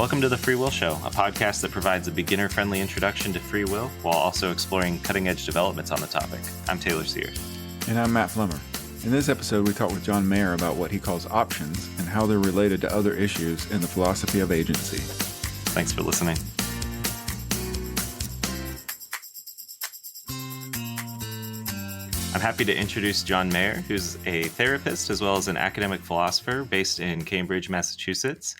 Welcome to the Free Will Show, a podcast that provides a beginner-friendly introduction to free will while also exploring cutting-edge developments on the topic. I'm Taylor Sear. And I'm Matt Flemmer. In this episode, we talk with John Maier about what he calls options and how they're related to other issues in the philosophy of agency. Thanks for listening. I'm happy to introduce John Maier, who's a therapist as well as an academic philosopher based in Cambridge, Massachusetts.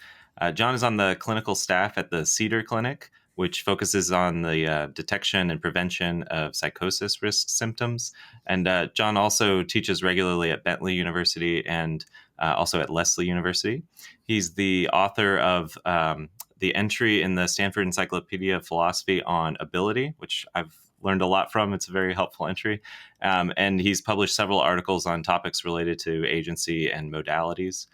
John is on the clinical staff at the Cedar Clinic, which focuses on the detection and prevention of psychosis risk symptoms. And John also teaches regularly at Bentley University and also at Lesley University. He's the author of the entry in the Stanford Encyclopedia of Philosophy on ability, which I've learned a lot from. It's a very helpful entry. And he's published several articles on topics related to agency and modalities.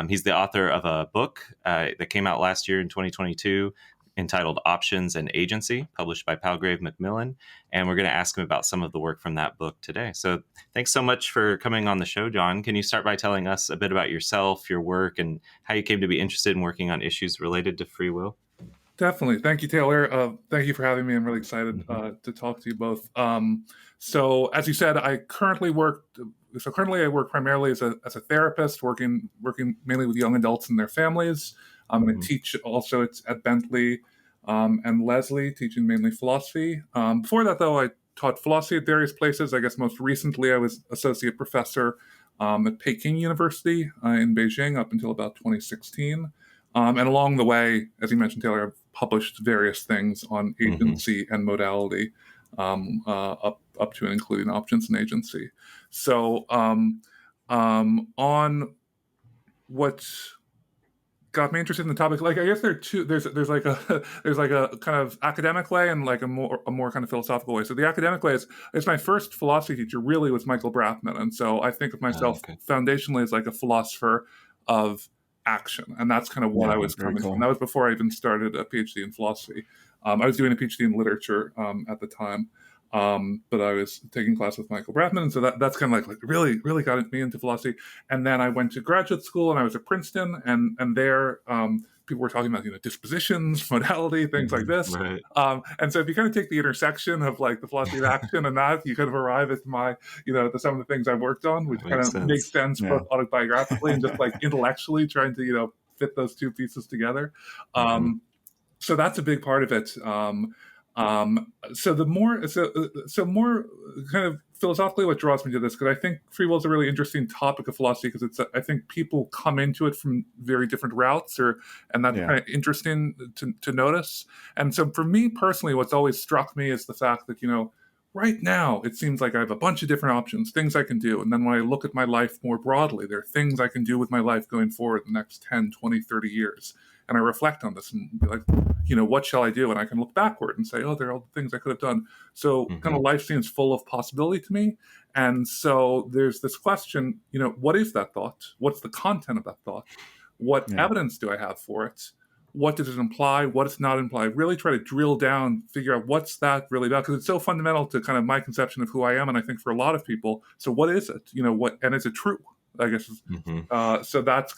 He's the author of a book that came out last year in 2022 entitled Options and Agency, published by Palgrave Macmillan. And we're going to ask him about some of the work from that book today. So thanks so much for coming on the show, John. Can you start by telling us a bit about yourself, your work, and how you came to be interested in working on issues related to free will? Definitely. Thank you, Taylor. Thank you for having me. I'm really excited to talk to you both. So as you said, I currently work primarily as a therapist, working mainly with young adults and their families. I'm going to teach also at Bentley and Lesley, teaching mainly philosophy. Before that, though, I taught philosophy at various places. I guess most recently I was associate professor at Peking University in Beijing up until about 2016. And along the way, as you mentioned, Taylor, I've published various things on agency and modality, up to and including options and agency. So, on what got me interested in the topic, like I guess there's like a kind of academic way and like a more kind of philosophical way. So the academic way is my first philosophy teacher really was Michael Brathman, and so I think of myself foundationally as like a philosopher of action, and that's kind of what I was coming from. That was before I even started a PhD in philosophy. I was doing a PhD in literature at the time, but I was taking class with Michael Brathman, and so that's kind of like really got me into philosophy. And then I went to graduate school, and I was at Princeton, and there people were talking about dispositions, modality, things like this. Right. And so if you kind of take the intersection of like the philosophy of action and that, you kind of arrive at my some of the things I've worked on, which kind of makes sense both autobiographically and just like intellectually trying to fit those two pieces together. So that's a big part of it. So more kind of philosophically what draws me to this, because I think free will is a really interesting topic of philosophy, because I think people come into it from very different routes, and that's kind of interesting to notice. And so for me personally, what's always struck me is the fact that, right now it seems like I have a bunch of different options, things I can do. And then when I look at my life more broadly, there are things I can do with my life going forward the next 10, 20, 30 years. And I reflect on this and be like, what shall I do? And I can look backward and say, oh, there are all the things I could have done. So kind of life seems full of possibility to me. And so there's this question, what is that thought? What's the content of that thought? What evidence do I have for it? What does it imply? What does it not imply? Really try to drill down, figure out what's that really about, because it's so fundamental to kind of my conception of who I am, and I think for a lot of people. So what is it? And is it true? I guess. So that's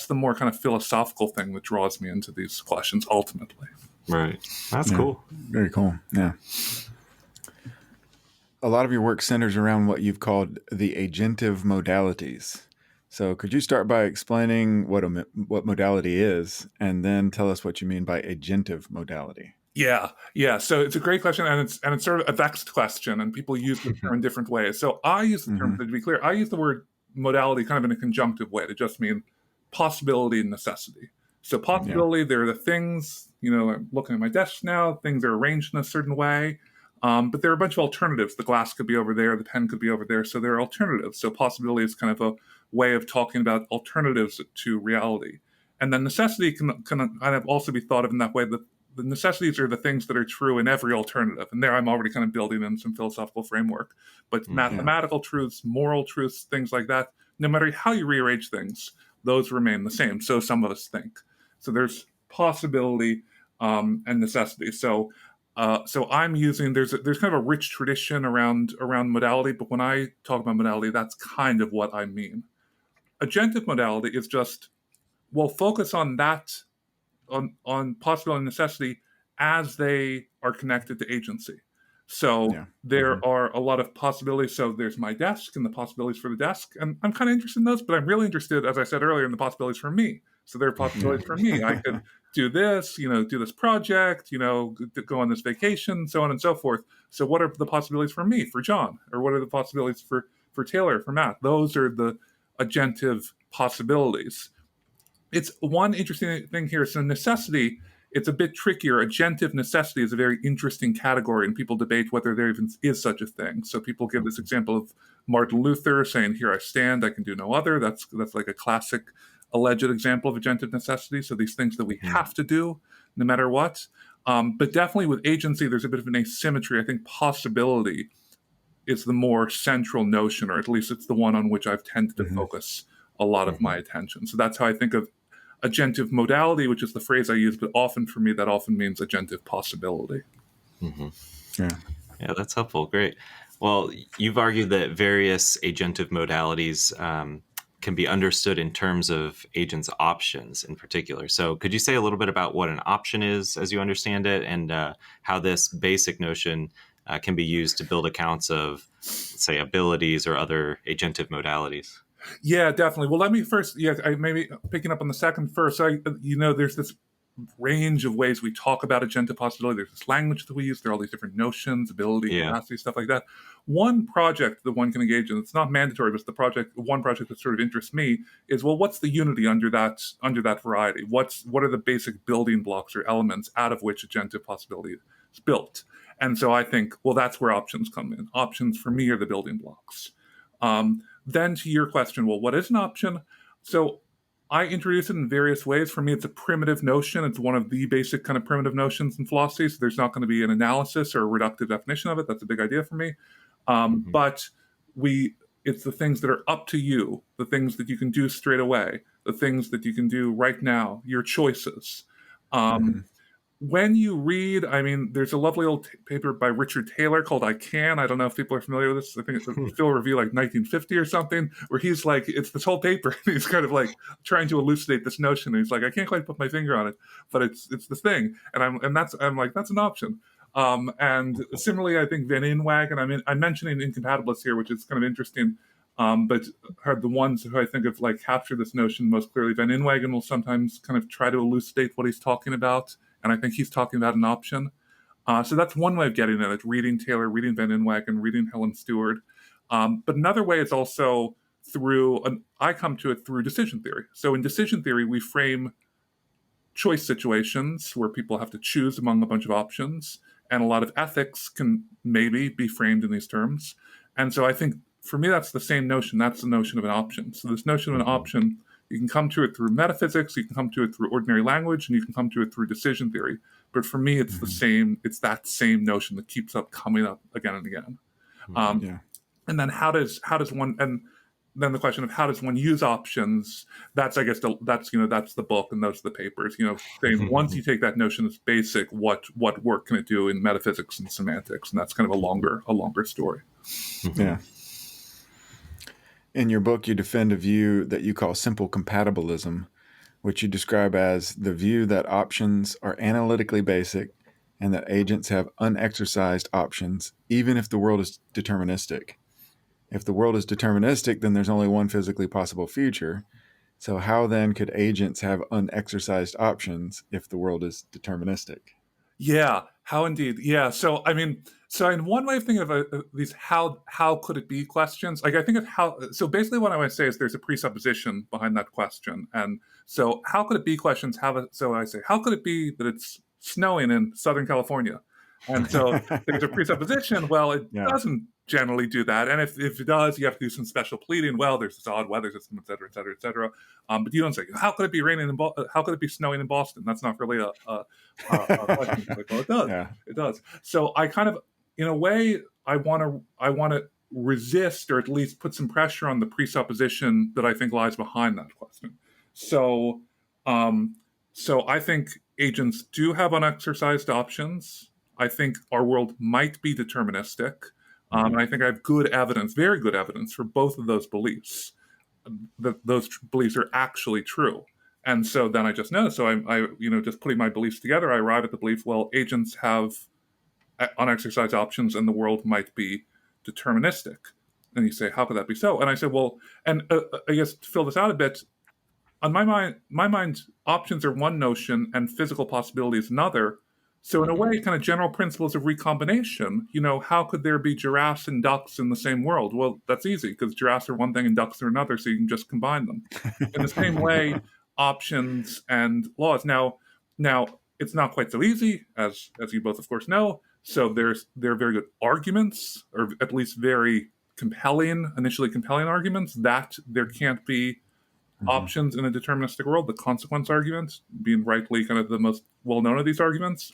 the more kind of philosophical thing that draws me into these questions ultimately. Right. That's cool. Very cool. Yeah. A lot of your work centers around what you've called the agentive modalities. So could you start by explaining what modality is, and then tell us what you mean by agentive modality? Yeah. So it's a great question, and it's sort of a vexed question, and people use the term in different ways. So I use the term, to be clear, I use the word modality kind of in a conjunctive way to just mean possibility and necessity. So possibility, there are the things, I'm looking at my desk now, things are arranged in a certain way, but there are a bunch of alternatives. The glass could be over there, the pen could be over there, so there are alternatives. So possibility is kind of a way of talking about alternatives to reality. And then necessity can kind of also be thought of in that way, that the necessities are the things that are true in every alternative. And there I'm already kind of building in some philosophical framework. But mathematical truths, moral truths, things like that, no matter how you rearrange things, those remain the same. So some of us think. So there's possibility and necessity. So I'm using, there's kind of a rich tradition around modality, but when I talk about modality, that's kind of what I mean. Agentive modality is just, we'll focus on that on possibility and necessity as they are connected to agency. So there are a lot of possibilities. So there's my desk and the possibilities for the desk, and I'm kind of interested in those, but I'm really interested, as I said earlier, in the possibilities for me. So there are possibilities for me. I could do this, do this project, go on this vacation, so on and so forth. So what are the possibilities for me, for John, or what are the possibilities for Taylor, for Matt? Those are the agentive possibilities. It's one interesting thing here. So necessity, it's a bit trickier. Agentive necessity is a very interesting category, and people debate whether there even is such a thing. So people give this example of Martin Luther saying, "Here I stand, I can do no other." That's like a classic alleged example of agentive necessity. So these things that we have to do no matter what. But definitely with agency, there's a bit of an asymmetry. I think possibility is the more central notion, or at least it's the one on which I've tended to focus a lot of my attention. So that's how I think of agentive modality, which is the phrase I use, but often for me, that often means agentive possibility. Yeah, that's helpful. Great. Well, you've argued that various agentive modalities can be understood in terms of agents' options in particular. So could you say a little bit about what an option is as you understand it, and how this basic notion can be used to build accounts of, say, abilities or other agentive modalities? Yeah, definitely. Well, let me first, I maybe picking up on the second first. So, there's this range of ways we talk about agentive possibility. There's this language that we use. There are all these different notions, ability, capacity, stuff like that. One project that one can engage in, it's not mandatory, but it's one project that sort of interests me is, well, what's the unity under that variety? What are the basic building blocks or elements out of which agentive possibility is built? And so I think, well, that's where options come in. Options for me are the building blocks. Then to your question, well, what is an option? So I introduce it in various ways. For me, it's a primitive notion. It's one of the basic kind of primitive notions in philosophy. So there's not going to be an analysis or a reductive definition of it. That's a big idea for me. But it's the things that are up to you, the things that you can do straight away, the things that you can do right now, your choices. When you read, there's a lovely old paper by Richard Taylor called I Can. I don't know if people are familiar with this. I think it's a Phil Review like 1950 or something, where he's like, it's this whole paper. And he's kind of like trying to elucidate this notion. And he's like, I can't quite put my finger on it, but it's the thing. And I'm like, that's an option. And similarly, I think Van Inwagen, I'm mentioning Incompatibilists here, which is kind of interesting. But are the ones who I think have like captured this notion most clearly. Van Inwagen will sometimes kind of try to elucidate what he's talking about. And I think he's talking about an option. So that's one way of getting at it, reading Taylor, reading Van Inwagen, reading Helen Stewart. But another way is also I come to it through decision theory. So in decision theory, we frame choice situations where people have to choose among a bunch of options. And a lot of ethics can maybe be framed in these terms. And so I think for me, that's the same notion. That's the notion of an option. So this notion of an option, you can come to it through metaphysics, you can come to it through ordinary language, and you can come to it through decision theory. But for me, it's the same. It's that same notion that keeps coming up again and again. And then how does one? And then the question of how does one use options? That's I guess that's the book and those are the papers. Saying once you take that notion as basic, what work can it do in metaphysics and semantics? And that's kind of a longer story. Yeah. In your book, you defend a view that you call simple compatibilism, which you describe as the view that options are analytically basic and that agents have unexercised options, even if the world is deterministic. If the world is deterministic, then there's only one physically possible future. So how then could agents have unexercised options if the world is deterministic? Yeah, how indeed. Yeah, so in one way of thinking of these how could it be questions, like I think of how. So basically, what I want to say is there's a presupposition behind that question, and so how could it be questions So I say, how could it be that it's snowing in Southern California? And so there's a presupposition. Well, it doesn't generally do that, and if it does, you have to do some special pleading. Well, there's this odd weather system, et cetera, et cetera, et cetera. But you don't say, how could it be raining how could it be snowing in Boston? That's not really a question. Like, well, it does. Yeah. It does. So I kind of, in a way, I want to resist or at least put some pressure on the presupposition that I think lies behind that question. So I think agents do have unexercised options. I think our world might be deterministic. And I think I have good evidence, very good evidence, for both of those beliefs, that those beliefs are actually true. And so then I just know. So just putting my beliefs together, I arrive at the belief, well, agents have unexercised options and the world might be deterministic. And you say, how could that be so? And I said, well, and I guess to fill this out a bit, on my mind, options are one notion and physical possibility is another. So in a way, kind of general principles of recombination, how could there be giraffes and ducks in the same world? Well, that's easy because giraffes are one thing and ducks are another, so you can just combine them. In the same way, options and laws. Now it's not quite so easy, as you both of course know. So there are very good arguments, or at least very initially compelling arguments that there can't be options in a deterministic world. The consequence argument being rightly kind of the most well known of these arguments.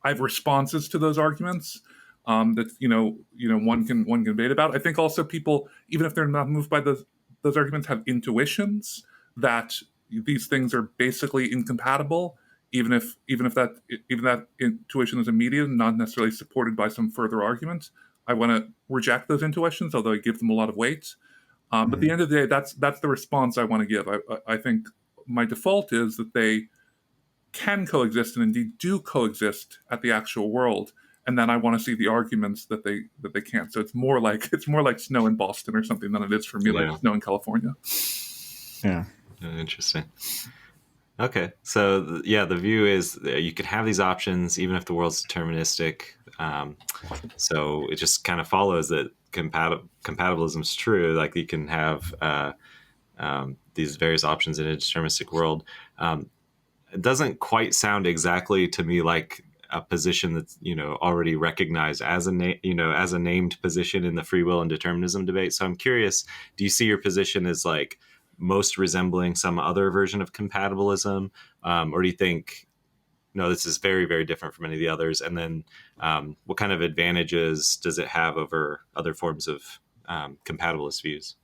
I have responses to those arguments that one can debate about. I think also people, even if they're not moved by those arguments, have intuitions that these things are basically incompatible, even if that intuition is immediate and not necessarily supported by some further argument. I want to reject those intuitions, although I give them a lot of weight. But at the end of the day, that's the response I want to give. I think my default is that they can coexist and indeed do coexist at the actual world, and then I want to see the arguments that they can't. So it's more like snow in Boston or something than it is for me like snow in California. Yeah, interesting. Okay, so the view is you could have these options even if the world's deterministic. So it just kind of follows that compatibilism is true. Like you can have these various options in a deterministic world. It doesn't quite sound exactly to me like a position that's already recognized as as a named position in the free will and determinism debate. So I'm curious, do you see your position as like most resembling some other version of compatibilism, or do you think no, this is very, very different from any of the others? And then what kind of advantages does it have over other forms of compatibilist views?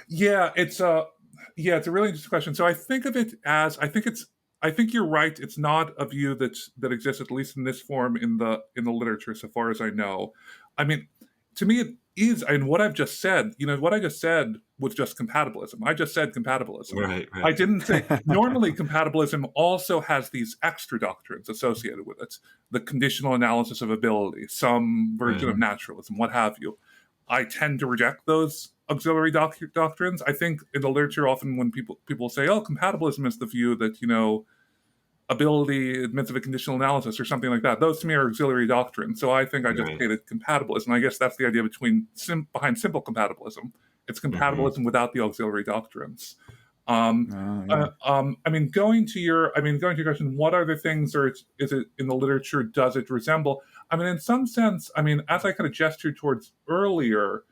Yeah, it's a really interesting question. So I think of it as I think you're right. It's not a view that exists, at least in this form, in the literature, so far as I know. I mean, to me, it is. And what I've just said, what I just said was just compatibilism. I just said compatibilism. Right. I didn't say. Normally, compatibilism also has these extra doctrines associated with it: the conditional analysis of ability, some version of naturalism, what have you. I tend to reject those auxiliary doctrines. I think in the literature, often when people say, "Oh, compatibilism is the view that ability admits of a conditional analysis" or something like that, those to me are auxiliary doctrines. So I think I just hated compatibilism. I guess that's the idea behind simple compatibilism. It's compatibilism without the auxiliary doctrines. I mean, going to your question, what are the things, or is it in the literature? Does it resemble? I mean, in some sense, I mean, as I kind of gestured towards earlier,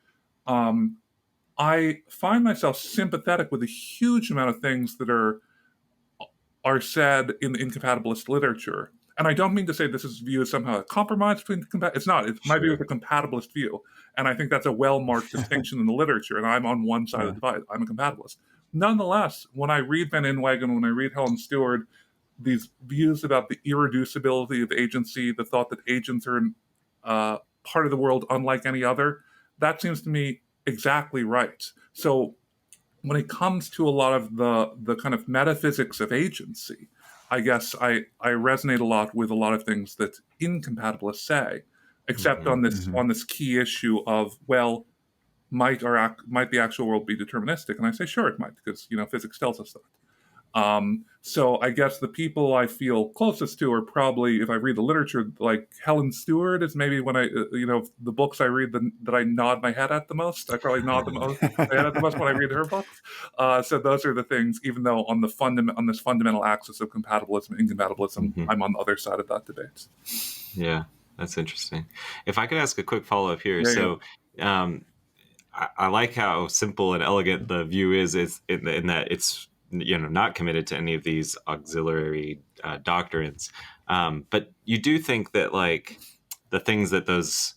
I find myself sympathetic with a huge amount of things that are said in compatibilist literature. And I don't mean to say this is viewed as somehow a compromise between it's not. It's my view is a compatibilist view. And I think that's a well-marked distinction in the literature. And I'm on one side of the divide. I'm a compatibilist. Nonetheless, when I read Van Inwagen, when I read Helen Stewart, these views about the irreducibility of agency, the thought that agents are part of the world unlike any other, that seems to me exactly right. So when it comes to a lot of the kind of metaphysics of agency, I guess I resonate a lot with a lot of things that incompatibilists say, except on this key issue of, well, might the actual world be deterministic? And I say, sure, it might, because physics tells us that. So I guess the people I feel closest to are probably, if I read the literature, like Helen Stewart is maybe when I, the books I read that I nod my head at the most. I probably nod my head at the most when I read her books. So those are the things, even though on this fundamental axis of compatibilism and incompatibilism, I'm on the other side of that debate. Yeah, that's interesting. If I could ask a quick follow-up here. I like how simple and elegant the view is in that it's not committed to any of these auxiliary doctrines, but you do think that like the things that those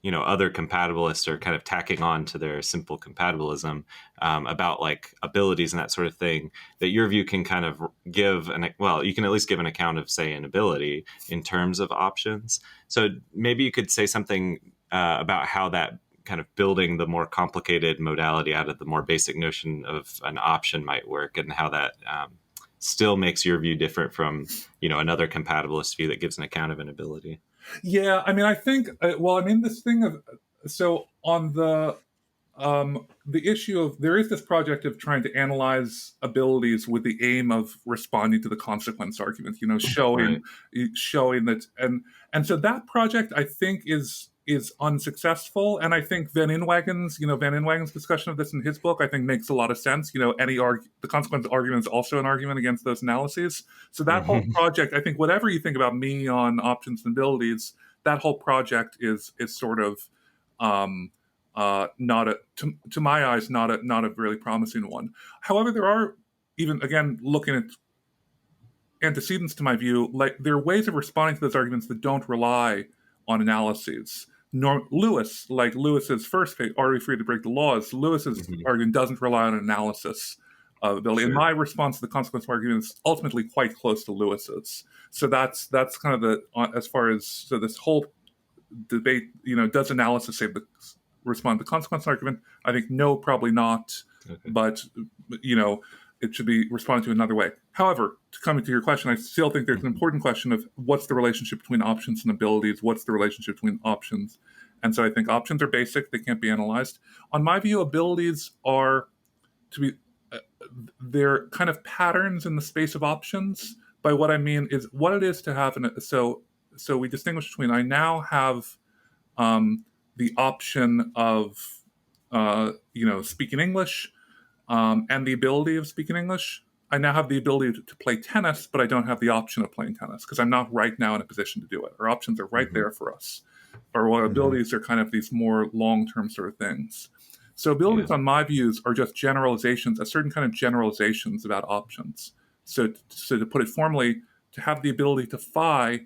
other compatibilists are kind of tacking on to their simple compatibilism about like abilities and that sort of thing, that your view can kind of give you can at least give an account of, say, an ability in terms of options. So maybe you could say something about how that kind of building the more complicated modality out of the more basic notion of an option might work, and how that still makes your view different from, another compatibilist view that gives an account of an ability. Yeah, I mean, I think, this thing of, so on the issue of, there is this project of trying to analyze abilities with the aim of responding to the consequence argument, Right. showing that, and so that project I think is unsuccessful, and I think Van Inwagen's discussion of this in his book I think makes a lot of sense. The consequence argument is also an argument against those analyses. So that whole project, I think, whatever you think about me on options and abilities, that whole project is sort of not to my eyes, not a really promising one. However, there are, even again looking at antecedents to my view, like there are ways of responding to those arguments that don't rely on analyses. Lewis's first case, Are We Free to Break the Laws? Lewis's argument doesn't rely on analysis of ability. Sure. And my response to the consequence argument is ultimately quite close to Lewis's. So that's kind of the, as far as, so this whole debate, does analysis respond to the consequence argument? I think no, probably not. Okay. But it should be responded to another way. However, to come to your question, I still think there's an important question of what's the relationship between options and abilities. What's the relationship between options? And so I think options are basic; they can't be analyzed. On my view, abilities are they're kind of patterns in the space of options. By what I mean is what it is to have so we distinguish between, I now have the option of speaking English, and the ability of speaking English. I now have the ability to play tennis, but I don't have the option of playing tennis because I'm not right now in a position to do it. Our options are right there for us. Our abilities are kind of these more long-term sort of things. So abilities, on my views, are just generalizations, a certain kind of generalizations about options. So to put it formally, to have the ability to phi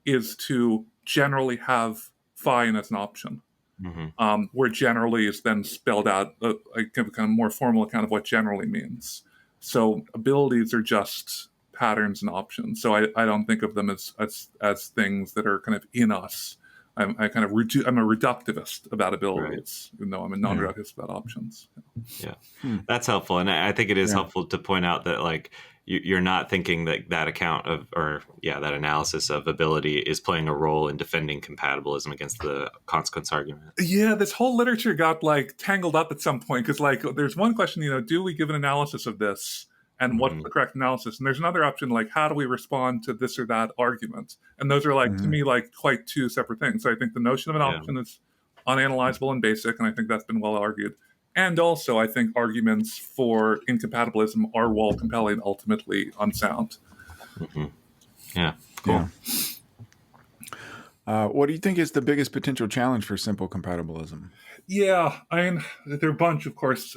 is to generally have phi as an option. Where generally is then spelled out, I give a kind of more formal account of what generally means. So abilities are just patterns and options. So I don't think of them as things that are kind of in us. I'm a reductivist about abilities, even though I'm a non-reductivist about options. Yeah, that's helpful, and I think it is helpful to point out that like you're not thinking that account of, or that analysis of ability is playing a role in defending compatibilism against the consequence argument. Yeah, this whole literature got like tangled up at some point because like there's one question, do we give an analysis of this? And what's the correct analysis? And there's another option, like how do we respond to this or that argument? And those are like, to me, like quite two separate things. So I think the notion of an option is unanalyzable and basic, and I think that's been well argued. And also, I think arguments for incompatibilism are, while compelling, ultimately unsound. Yeah, cool. What do you think is the biggest potential challenge for simple compatibilism? Yeah, I mean, there are a bunch, of course.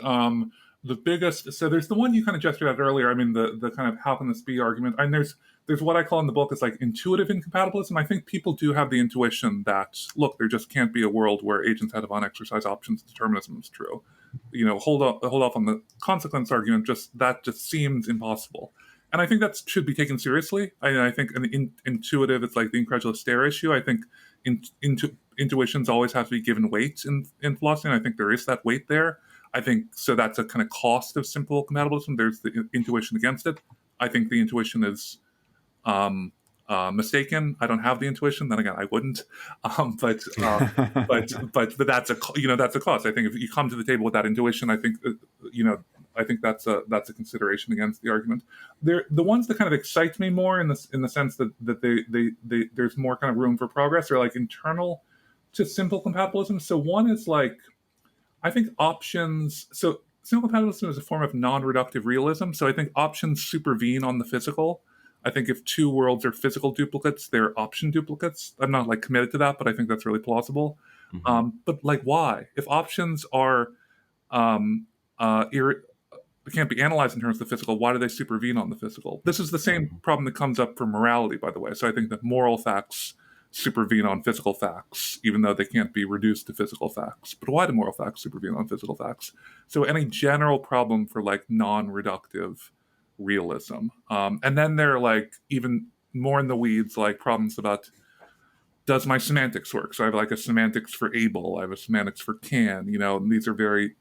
The biggest, so there's the one you kind of gestured at earlier. I mean, the kind of how can this be argument. And there's what I call in the book is like intuitive incompatibilism. I think people do have the intuition that, look, there just can't be a world where agents have unexercised options. Determinism is true. Hold off on the consequence argument. That just seems impossible. And I think that should be taken seriously. I think an intuitive, it's like the incredulous stare issue. I think intuitions always have to be given weight in philosophy, and I think there is that weight there. I think so. That's a kind of cost of simple compatibilism. There's the intuition against it. I think the intuition is mistaken. I don't have the intuition. Then again, I wouldn't. But that's a cost. I think if you come to the table with that intuition, I think I think that's a consideration against the argument. The ones that kind of excite me more in the sense that they there's more kind of room for progress are like internal to simple compatibilism. So one is like, I think options. So simple compatibilism is a form of non-reductive realism. So I think options supervene on the physical. I think if two worlds are physical duplicates, they're option duplicates. I'm not like committed to that, but I think that's really plausible. But like, why? If options are can't be analyzed in terms of the physical, why do they supervene on the physical? This is the same problem that comes up for morality, by the way. So I think that moral facts supervene on physical facts, even though they can't be reduced to physical facts. But why do moral facts supervene on physical facts? So any general problem for like non-reductive realism. And then there are like even more in the weeds, like problems about, does my semantics work? So I have like a semantics for able, I have a semantics for can, and these are very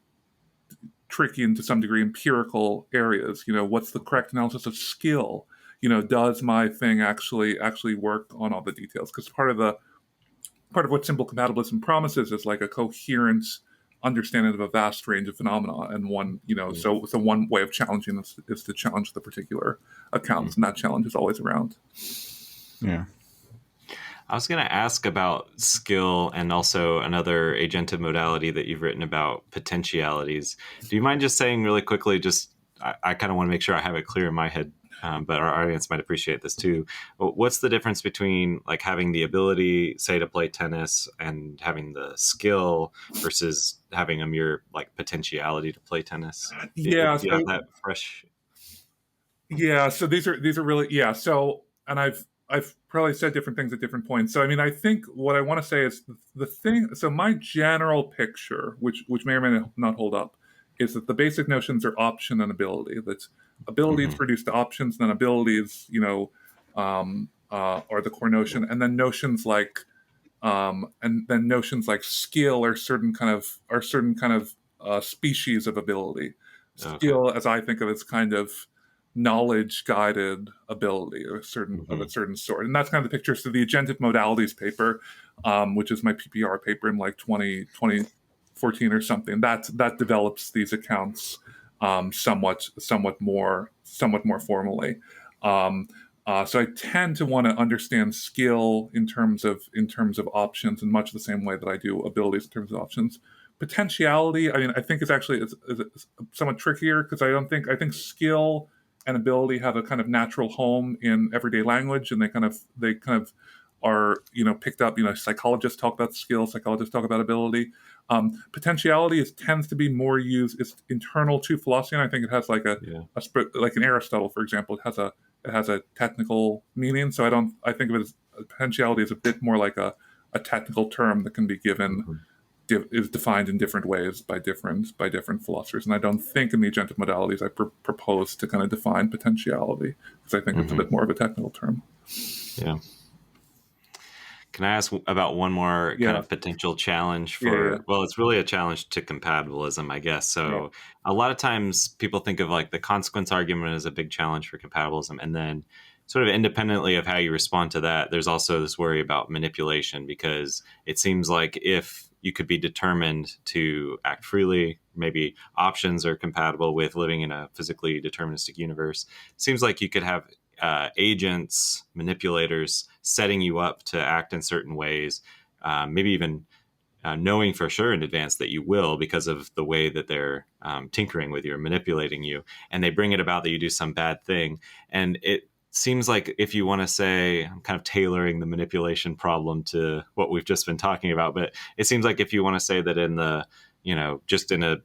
tricky and to some degree empirical areas. What's the correct analysis of skill? Does my thing actually work on all the details? Because part of what simple compatibilism promises is like a coherent understanding of a vast range of phenomena. And so one way of challenging this is to challenge the particular accounts, and that challenge is always around. Yeah. I was going to ask about skill and also another agentive modality that you've written about, potentialities. Do you mind just saying really quickly, I kind of want to make sure I have it clear in my head, but our audience might appreciate this too. What's the difference between like having the ability, say, to play tennis and having the skill versus having a mere like potentiality to play tennis? Yeah. Do you have that fresh? Yeah. So these are really, yeah. So, and I've probably said different things at different points. So, I mean, I think what I want to say is the thing. So, my general picture, which may or may not hold up, is that the basic notions are option and ability. That ability is reduced to options, and then abilities, are the core notion, and then notions like skill are certain kind of species of ability. Skill, Okay. as I think of, is kind of knowledge guided ability of a certain sort, and that's kind of the picture. So the agentive modalities paper, which is my PPR paper in like 2014 or something, that develops these accounts somewhat more formally. So I tend to want to understand skill in terms of options in much the same way that I do abilities in terms of options. Potentiality, I mean, I think is somewhat trickier because I think skill and ability have a kind of natural home in everyday language, and they kind of are picked up. Psychologists talk about skill, psychologists talk about ability. Potentiality tends to be more used. It's internal to philosophy, and I think it has like like in Aristotle, for example, it has a technical meaning. So I think of it as potentiality as a bit more like a technical term that can be given is defined in different ways by different philosophers. And I don't think in the agentive modalities I propose to kind of define potentiality because I think it's a bit more of a technical term. Yeah. Can I ask about one more kind of potential challenge for, well, it's really a challenge to compatibilism, I guess. So a lot of times people think of like the consequence argument as a big challenge for compatibilism. And then sort of independently of how you respond to that, there's also this worry about manipulation, because it seems like if you could be determined to act freely, maybe options are compatible with living in a physically deterministic universe. It seems like you could have agents, manipulators setting you up to act in certain ways, maybe even knowing for sure in advance that you will because of the way that they're tinkering with you or manipulating you. And they bring it about that you do some bad thing. And it seems like if you want to say, I'm kind of tailoring the manipulation problem to what we've just been talking about, but it seems like if you want to say that in the, just in a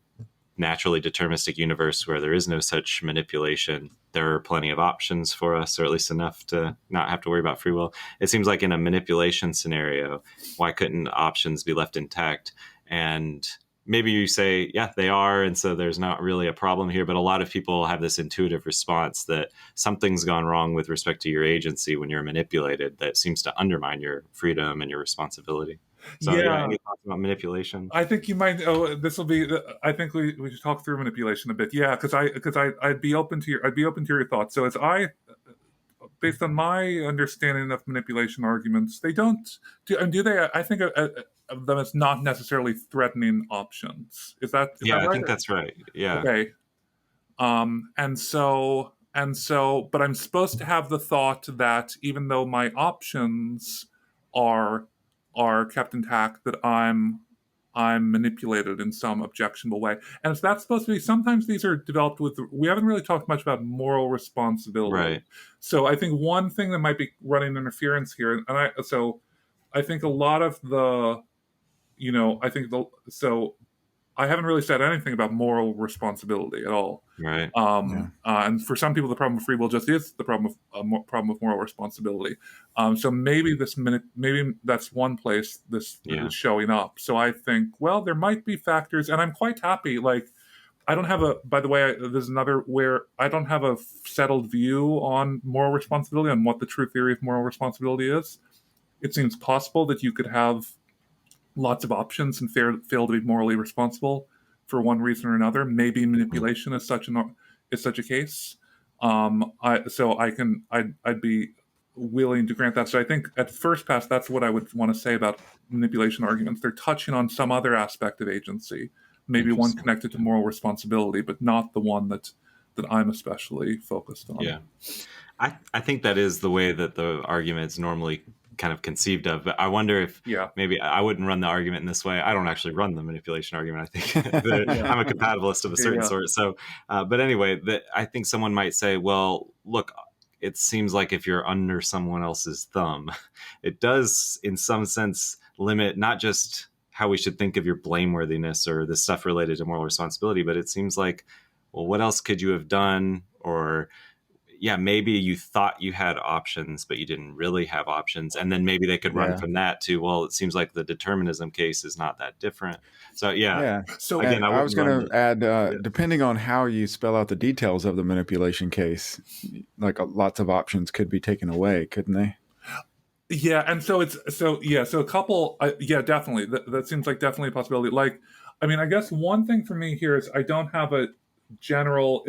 naturally deterministic universe where there is no such manipulation, there are plenty of options for us, or at least enough to not have to worry about free will. It seems like in a manipulation scenario, why couldn't options be left intact? And maybe you say, yeah, they are, and so there's not really a problem here. But a lot of people have this intuitive response that something's gone wrong with respect to your agency when you're manipulated that seems to undermine your freedom and your responsibility. So, any thoughts about manipulation? I think you might. This will be. I think we should talk through manipulation a bit. Yeah, because I'd be open to your thoughts. So based on my understanding of manipulation arguments, they don't do they? I think of them as not necessarily threatening options. Is that Yeah, right? I think that's right. Yeah. Okay. And so, but I'm supposed to have the thought that even though my options are kept intact, that I'm manipulated in some objectionable way. And if that's supposed to be, sometimes these are developed with, we haven't really talked much about moral responsibility. Right. So I think one thing that might be running interference here, and I think a lot of the, I haven't really said anything about moral responsibility at all. Right. And for some people, the problem with free will just is the problem with moral responsibility. So maybe maybe that's one place this is showing up. So I think, well, there might be factors, and I'm quite happy. Like, I don't have by the way, there's another where I don't have a settled view on moral responsibility, on what the true theory of moral responsibility is. It seems possible that you could have lots of options and fail to be morally responsible. for one reason or another. Maybe manipulation is such a case. I'd be willing to grant that. So I think at first pass, that's what I would want to say about manipulation arguments. They're touching on some other aspect of agency, maybe one Interesting. connected to moral responsibility, but not the one that I'm especially focused on. Yeah. I think that is the way that the argument is normally kind of conceived of, but I wonder if maybe I wouldn't run the argument in this way. I don't actually run the manipulation argument. I think I'm a compatibilist of a certain sort. So, but anyway, I think someone might say, well, look, it seems like if you're under someone else's thumb, it does in some sense limit not just how we should think of your blameworthiness or the stuff related to moral responsibility, but it seems like, well, what else could you have done? Or maybe you thought you had options, but you didn't really have options. And then maybe they could run from that to, well, it seems like the determinism case is not that different. So, So again, I was going to add, depending on how you spell out the details of the manipulation case, like lots of options could be taken away, couldn't they? Yeah. And so so a couple, definitely. That seems like definitely a possibility. Like, I mean, I guess one thing for me here is I don't have a general,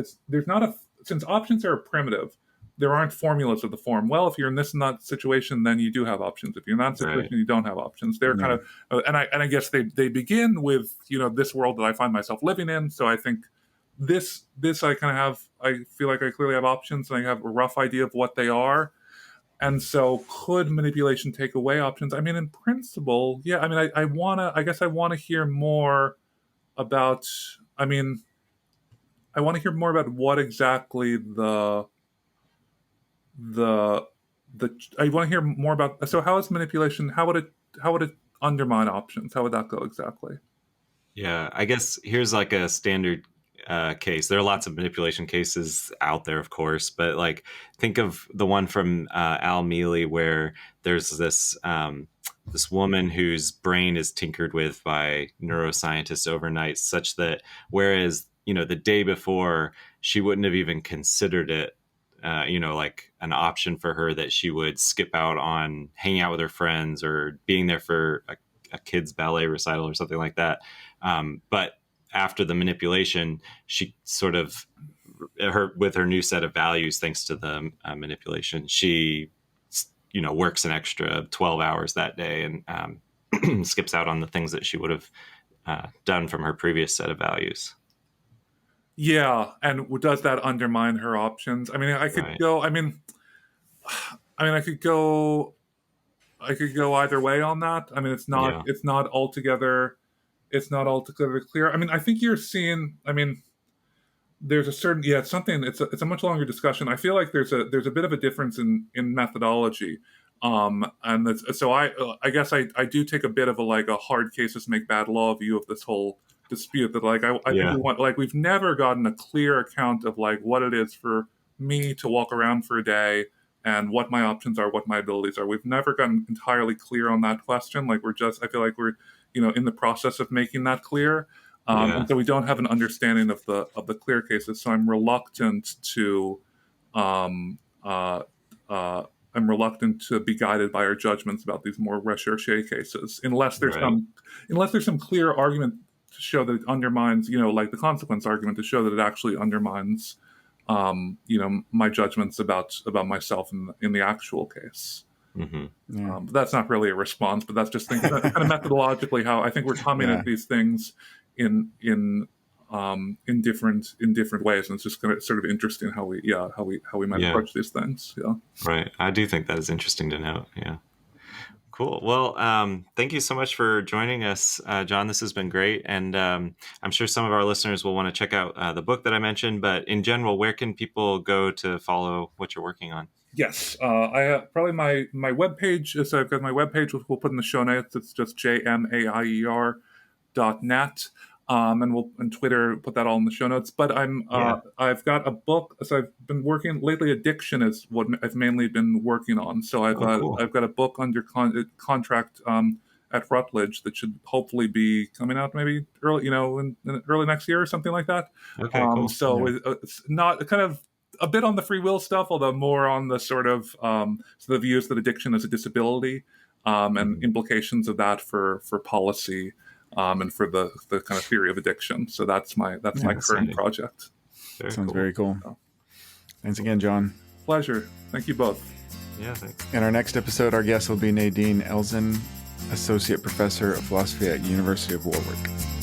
since options are primitive, there aren't formulas of the form, well, if you're in this and that situation, then you do have options. If you're in that situation, you don't have options. They're kind of, and I guess they begin with, this world that I find myself living in. So I think this I kind of have, I feel like I clearly have options and I have a rough idea of what they are. And so could manipulation take away options? I mean, in principle, yeah. I mean, I guess I want to hear more about, I want to hear more about what exactly I want to hear more about. So how is manipulation? How would it undermine options? How would that go exactly? Yeah, I guess here's like a standard case. There are lots of manipulation cases out there, of course, but like think of the one from Al Mealy where there's this this woman whose brain is tinkered with by neuroscientists overnight, such that whereas the day before she wouldn't have even considered it, like an option for her, that she would skip out on hanging out with her friends or being there for a kid's ballet recital or something like that. But after the manipulation, she sort of, with her new set of values, thanks to the manipulation, she, works an extra 12 hours that day and skips out on the things that she would have done from her previous set of values. Yeah, and does that undermine her options? I mean, I could go. I mean, I could go either way on that. I mean, it's not altogether clear. I mean, I think you're seeing. I mean, there's a certain it's something. It's a much longer discussion. I feel like there's a bit of a difference in methodology. And so I guess I do take a bit of a hard cases make bad law view of this whole dispute, that I think we've never gotten a clear account of what it is for me to walk around for a day and what my options are, what my abilities are. We've never gotten entirely clear on that question. I feel like we're in the process of making that clear. And so we don't have an understanding of the clear cases. So I'm reluctant to be guided by our judgments about these more recherche cases, unless there's some clear argument to show that it undermines, like the consequence argument, to show that it actually undermines, my judgments about myself in the actual case. Mm-hmm. But that's not really a response, but that's just kind of methodologically how I think we're coming at these things in different ways, and it's just kind of sort of interesting how we might approach these things. Yeah, right. I do think that is interesting to note. Yeah. Cool. Well, thank you so much for joining us, John. This has been great. And I'm sure some of our listeners will want to check out the book that I mentioned. But in general, where can people go to follow what you're working on? Yes. I have probably my webpage. So I've got my webpage, which we'll put in the show notes. It's just jmaier.net. And Twitter, put that all in the show notes. But I've got a book. So I've been working lately. Addiction is what I've mainly been working on. So I've got a book under contract at Rutledge that should hopefully be coming out maybe early, in early next year or something like that. Okay, cool. So it's not kind of a bit on the free will stuff, although more on the sort of the views that addiction is a disability and implications of that for policy. and for the kind of theory of addiction. So that's my current exciting. project. Sounds very cool. So, Thanks again, John. pleasure. Thank you both. Yeah, thanks. In our next episode, our guest will be Nadine Elzen, Associate Professor of Philosophy at University of Warwick.